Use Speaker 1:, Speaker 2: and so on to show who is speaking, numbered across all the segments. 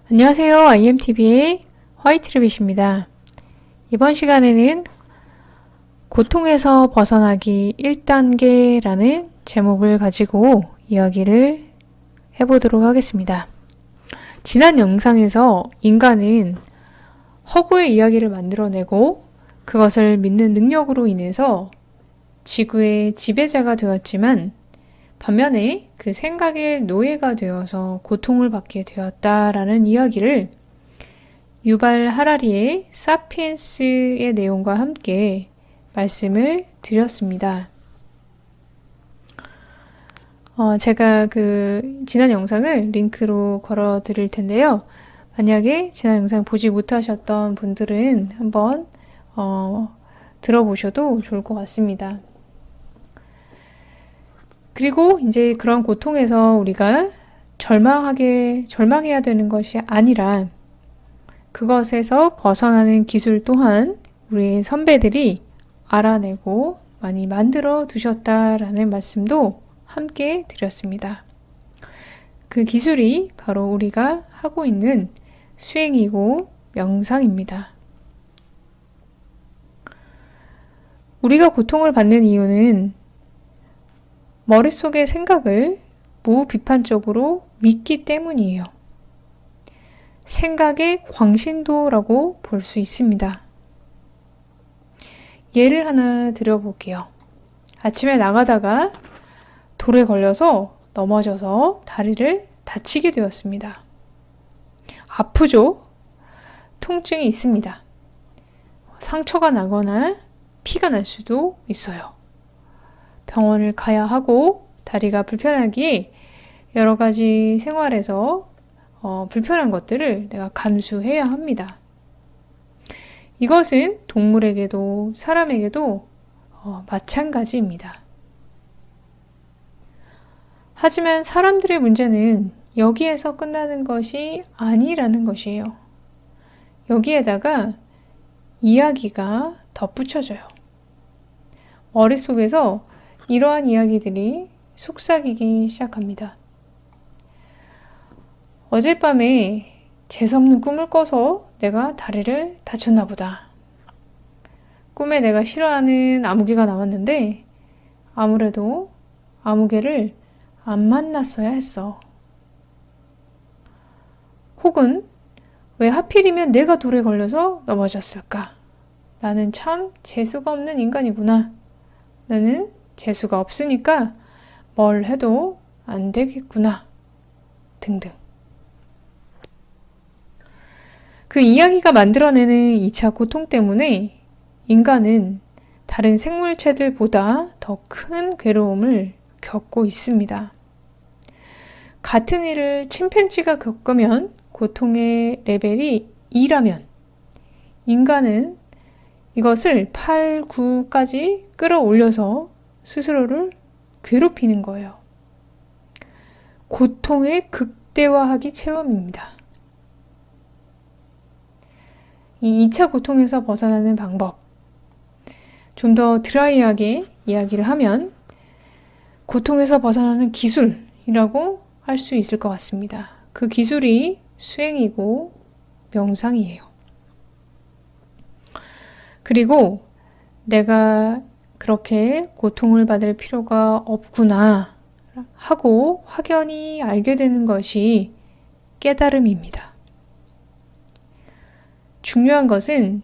Speaker 1: 안녕하세요. IMTV의 화이트래빗입니다. 이번 시간에는 고통에서 벗어나기 1단계라는 제목을 가지고 이야기를 해보도록 하겠습니다. 지난 영상에서 인간은 허구의 이야기를 만들어내고 그것을 믿는 능력으로 인해서 지구의 지배자가 되었지만 반면에 그 생각의 노예가 되어서 고통을 받게 되었다라는 이야기를 유발 하라리의 사피엔스의 내용과 함께 말씀을 드렸습니다. 제가 지난 영상을 링크로 걸어 드릴 텐데요. 만약에 지난 영상 보지 못하셨던 분들은 한번 들어보셔도 좋을 것 같습니다. 그리고 이제 그런 고통에서 우리가 절망해야 되는 것이 아니라 그것에서 벗어나는 기술 또한 우리의 선배들이 알아내고 많이 만들어 두셨다라는 말씀도 함께 드렸습니다. 그 기술이 바로 우리가 하고 있는 수행이고 명상입니다. 우리가 고통을 받는 이유는 머릿속의 생각을 무비판적으로 믿기 때문이에요. 생각의 광신도라고 볼 수 있습니다. 예를 하나 드려볼게요. 아침에 나가다가 돌에 걸려서 넘어져서 다리를 다치게 되었습니다. 아프죠? 통증이 있습니다. 상처가 나거나 피가 날 수도 있어요. 병원을 가야 하고 다리가 불편하기에 여러 가지 생활에서 불편한 것들을 내가 감수해야 합니다. 이것은 동물에게도 사람에게도 마찬가지입니다. 하지만 사람들의 문제는 여기에서 끝나는 것이 아니라는 것이에요. 여기에다가 이야기가 덧붙여져요. 머릿속에서 이러한 이야기들이 속삭이기 시작합니다. 어젯밤에 재수없는 꿈을 꿔서 내가 다리를 다쳤나 보다. 꿈에 내가 싫어하는 아무개가 나왔는데 아무래도 아무개를 안 만났어야 했어. 혹은 왜 하필이면 내가 돌에 걸려서 넘어졌을까? 나는 참 재수가 없는 인간이구나. 나는 재수가 없으니까 뭘 해도 안 되겠구나. 등등. 그 이야기가 만들어내는 2차 고통 때문에 인간은 다른 생물체들보다 더 큰 괴로움을 겪고 있습니다. 같은 일을 침팬지가 겪으면 고통의 레벨이 2라면 인간은 이것을 8, 9까지 끌어올려서 스스로를 괴롭히는 거예요. 고통의 극대화하기 체험입니다. 이 2차 고통에서 벗어나는 방법, 좀 더 드라이하게 이야기를 하면 고통에서 벗어나는 기술이라고 할 수 있을 것 같습니다. 그 기술이 수행이고 명상이에요. 그리고 내가 그렇게 고통을 받을 필요가 없구나 하고 확연히 알게 되는 것이 깨달음입니다. 중요한 것은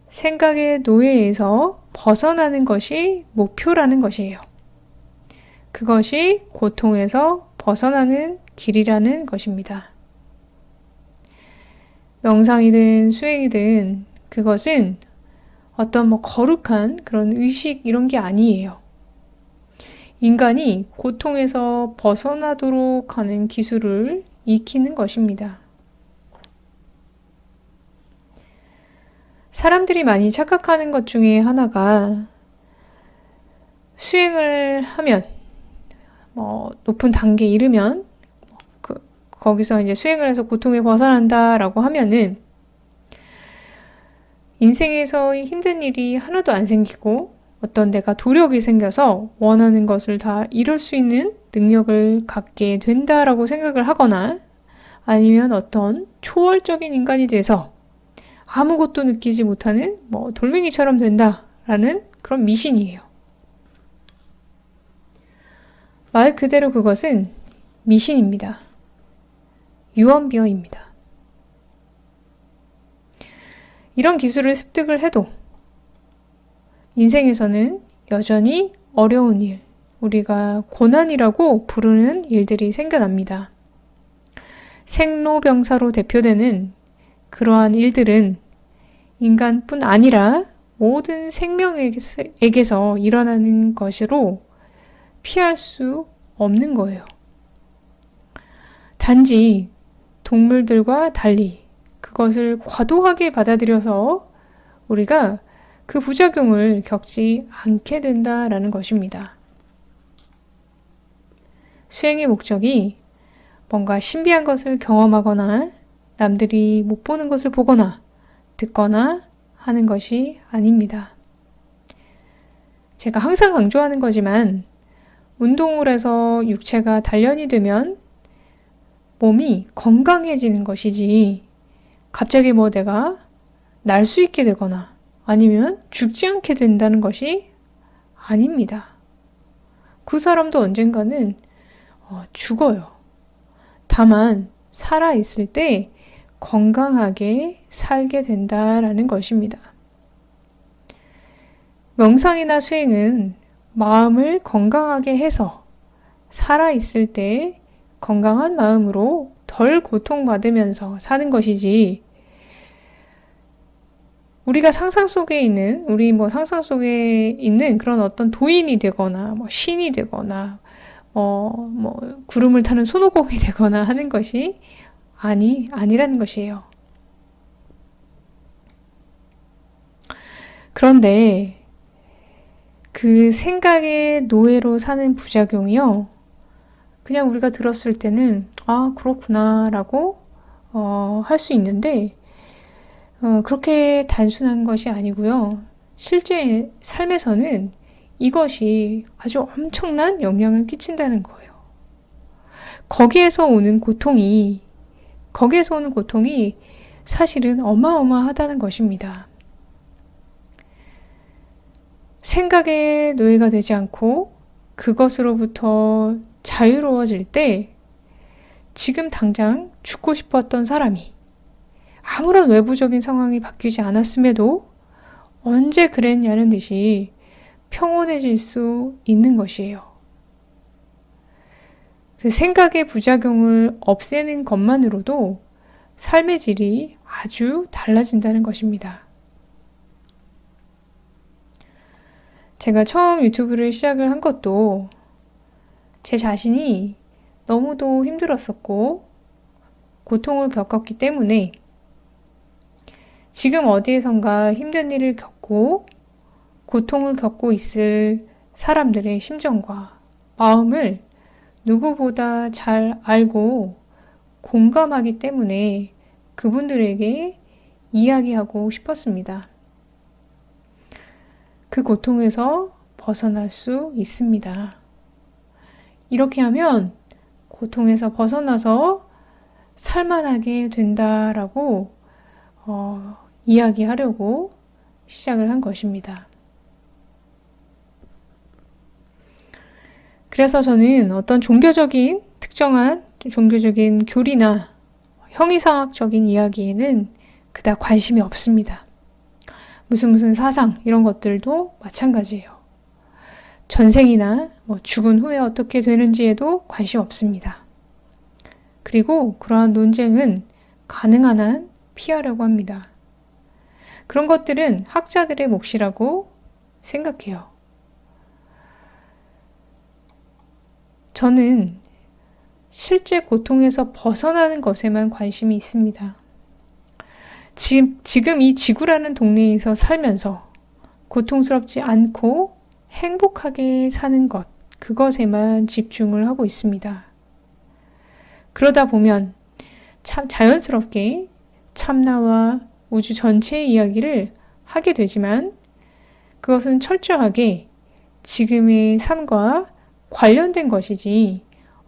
Speaker 1: 생각의 노예에서 벗어나는 것이 목표라는 것이에요. 그것이 고통에서 벗어나는 길이라는 것입니다. 명상이든 수행이든 그것은 어떤 거룩한 그런 의식 이런 게 아니에요. 인간이 고통에서 벗어나도록 하는 기술을 익히는 것입니다. 사람들이 많이 착각하는 것 중에 하나가 수행을 하면 높은 단계에 이르면 거기서 이제 수행을 해서 고통에 벗어난다라고 하면은 인생에서 힘든 일이 하나도 안 생기고 어떤 내가 도력이 생겨서 원하는 것을 다 이룰 수 있는 능력을 갖게 된다라고 생각을 하거나 아니면 어떤 초월적인 인간이 돼서 아무것도 느끼지 못하는 돌멩이처럼 된다라는 그런 미신이에요. 말 그대로 그것은 미신입니다. 유언비어입니다. 이런 기술을 습득을 해도 인생에서는 여전히 어려운 일, 우리가 고난이라고 부르는 일들이 생겨납니다. 생로병사로 대표되는 그러한 일들은 인간뿐 아니라 모든 생명에게서 일어나는 것으로 피할 수 없는 거예요. 단지 동물들과 달리 그것을 과도하게 받아들여서 우리가 그 부작용을 겪지 않게 된다라는 것입니다. 수행의 목적이 뭔가 신비한 것을 경험하거나 남들이 못 보는 것을 보거나 듣거나 하는 것이 아닙니다. 제가 항상 강조하는 거지만 운동을 해서 육체가 단련이 되면 몸이 건강해지는 것이지 갑자기 내가 날 수 있게 되거나 아니면 죽지 않게 된다는 것이 아닙니다. 그 사람도 언젠가는 죽어요. 다만 살아있을 때 건강하게 살게 된다라는 것입니다. 명상이나 수행은 마음을 건강하게 해서 살아있을 때 건강한 마음으로 덜 고통받으면서 사는 것이지, 우리가 상상 속에 있는, 상상 속에 있는 그런 어떤 도인이 되거나, 신이 되거나, 구름을 타는 손오공이 되거나 하는 것이 아니라는 것이에요. 그런데 그 생각의 노예로 사는 부작용이요, 그냥 우리가 들었을 때는 그렇구나 라고 할 수 있는데 그렇게 단순한 것이 아니고요. 실제 삶에서는 이것이 아주 엄청난 영향을 끼친다는 거예요. 거기에서 오는 고통이 사실은 어마어마하다는 것입니다. 생각의 노예가 되지 않고 그것으로부터 자유로워질 때 지금 당장 죽고 싶었던 사람이 아무런 외부적인 상황이 바뀌지 않았음에도 언제 그랬냐는 듯이 평온해질 수 있는 것이에요. 그 생각의 부작용을 없애는 것만으로도 삶의 질이 아주 달라진다는 것입니다. 제가 처음 유튜브를 시작을 한 것도 제 자신이 너무도 힘들었었고 고통을 겪었기 때문에 지금 어디에선가 힘든 일을 겪고 고통을 겪고 있을 사람들의 심정과 마음을 누구보다 잘 알고 공감하기 때문에 그분들에게 이야기하고 싶었습니다. 그 고통에서 벗어날 수 있습니다. 이렇게 하면 고통에서 벗어나서 살만하게 된다라고 이야기하려고 시작을 한 것입니다. 그래서 저는 어떤 특정한 종교적인 교리나 형이상학적인 이야기에는 그닥 관심이 없습니다. 무슨 사상 이런 것들도 마찬가지예요. 전생이나 죽은 후에 어떻게 되는지에도 관심 없습니다. 그리고 그러한 논쟁은 가능한 한 피하려고 합니다. 그런 것들은 학자들의 몫이라고 생각해요. 저는 실제 고통에서 벗어나는 것에만 관심이 있습니다. 지금 이 지구라는 동네에서 살면서 고통스럽지 않고 행복하게 사는 것, 그것에만 집중을 하고 있습니다. 그러다 보면 참 자연스럽게 참나와 우주 전체의 이야기를 하게 되지만 그것은 철저하게 지금의 삶과 관련된 것이지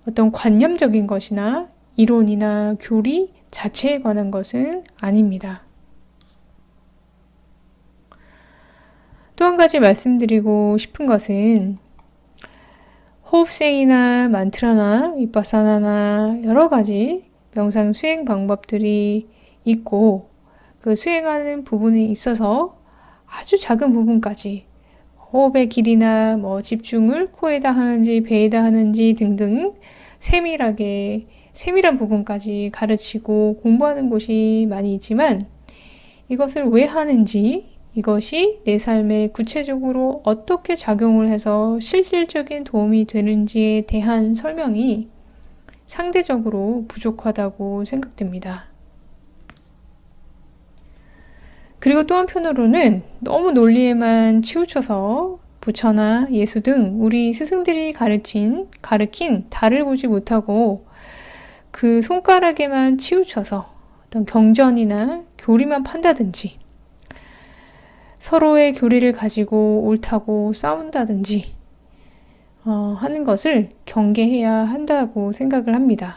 Speaker 1: 어떤 관념적인 것이나 이론이나 교리, 자체에 관한 것은 아닙니다. 또 한 가지 말씀드리고 싶은 것은 호흡생이나 만트라나 위파사나나 여러 가지 명상 수행 방법들이 있고 그 수행하는 부분에 있어서 아주 작은 부분까지 호흡의 길이나 집중을 코에다 하는지 배에다 하는지 등등 세밀한 부분까지 가르치고 공부하는 곳이 많이 있지만 이것을 왜 하는지 이것이 내 삶에 구체적으로 어떻게 작용을 해서 실질적인 도움이 되는지에 대한 설명이 상대적으로 부족하다고 생각됩니다. 그리고 또 한편으로는 너무 논리에만 치우쳐서 부처나 예수 등 우리 스승들이 가르친 달을 보지 못하고 그 손가락에만 치우쳐서 어떤 경전이나 교리만 판다든지 서로의 교리를 가지고 옳다고 싸운다든지 하는 것을 경계해야 한다고 생각을 합니다.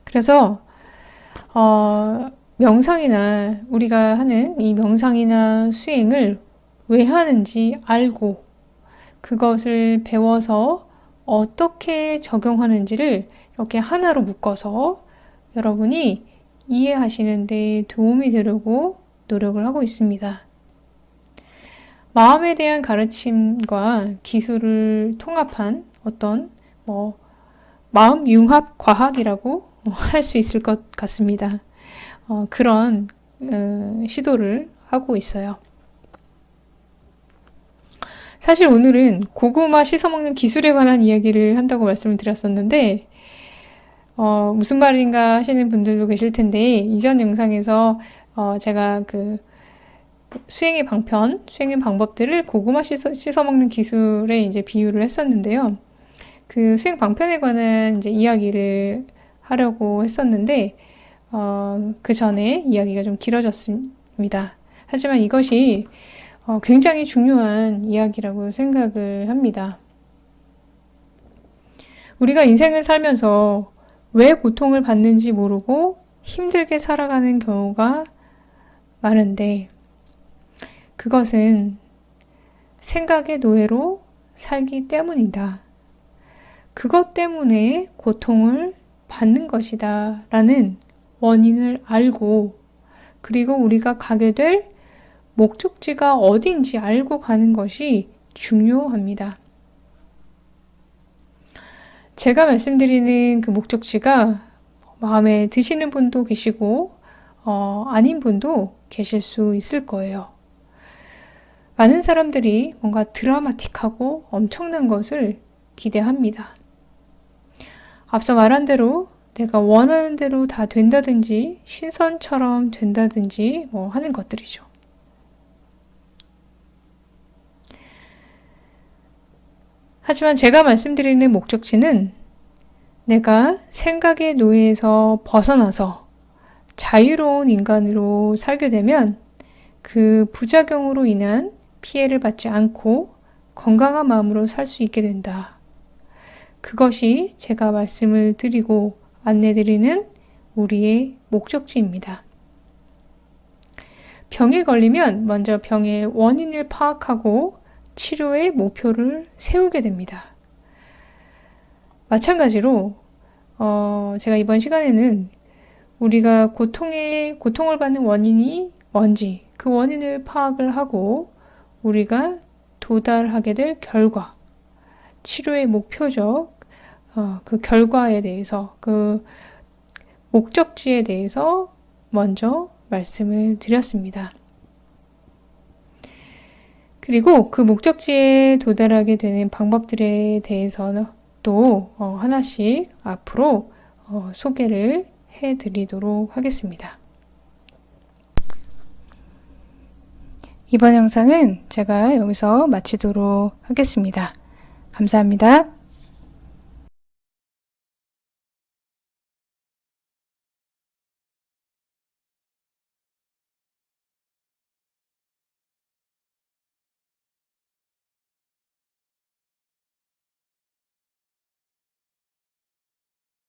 Speaker 1: 그래서 명상이나 우리가 하는 이 명상이나 수행을 왜 하는지 알고 그것을 배워서 어떻게 적용하는지를 이렇게 하나로 묶어서 여러분이 이해하시는 데 도움이 되려고 노력을 하고 있습니다. 마음에 대한 가르침과 기술을 통합한 어떤 마음 융합 과학이라고 할 수 있을 것 같습니다. 그런 시도를 하고 있어요. 사실 오늘은 고구마 씻어먹는 기술에 관한 이야기를 한다고 말씀을 드렸었는데 무슨 말인가 하시는 분들도 계실 텐데 이전 영상에서 제가 그 수행의 방법들을 고구마 씻어먹는 기술에 이제 비유를 했었는데요. 그 수행 방편에 관한 이제 이야기를 하려고 했었는데 그 전에 이야기가 좀 길어졌습니다. 하지만 이것이 굉장히 중요한 이야기라고 생각을 합니다. 우리가 인생을 살면서 왜 고통을 받는지 모르고 힘들게 살아가는 경우가 많은데 그것은 생각의 노예로 살기 때문이다. 그것 때문에 고통을 받는 것이다 라는 원인을 알고 그리고 우리가 가게 될 목적지가 어딘지 알고 가는 것이 중요합니다. 제가 말씀드리는 그 목적지가 마음에 드시는 분도 계시고 아닌 분도 계실 수 있을 거예요. 많은 사람들이 뭔가 드라마틱하고 엄청난 것을 기대합니다. 앞서 말한 대로 내가 원하는 대로 다 된다든지 신선처럼 된다든지 하는 것들이죠. 하지만 제가 말씀드리는 목적지는 내가 생각의 노예에서 벗어나서 자유로운 인간으로 살게 되면 그 부작용으로 인한 피해를 받지 않고 건강한 마음으로 살 수 있게 된다. 그것이 제가 말씀을 드리고 안내드리는 우리의 목적지입니다. 병에 걸리면 먼저 병의 원인을 파악하고 치료의 목표를 세우게 됩니다. 마찬가지로 제가 이번 시간에는 우리가 고통을 받는 원인이 뭔지 그 원인을 파악을 하고 우리가 도달하게 될 결과, 치료의 목표적 그 결과에 대해서 그 목적지에 대해서 먼저 말씀을 드렸습니다. 그리고 그 목적지에 도달하게 되는 방법들에 대해서는 또 하나씩 앞으로 소개를 해드리도록 하겠습니다. 이번 영상은 제가 여기서 마치도록 하겠습니다. 감사합니다.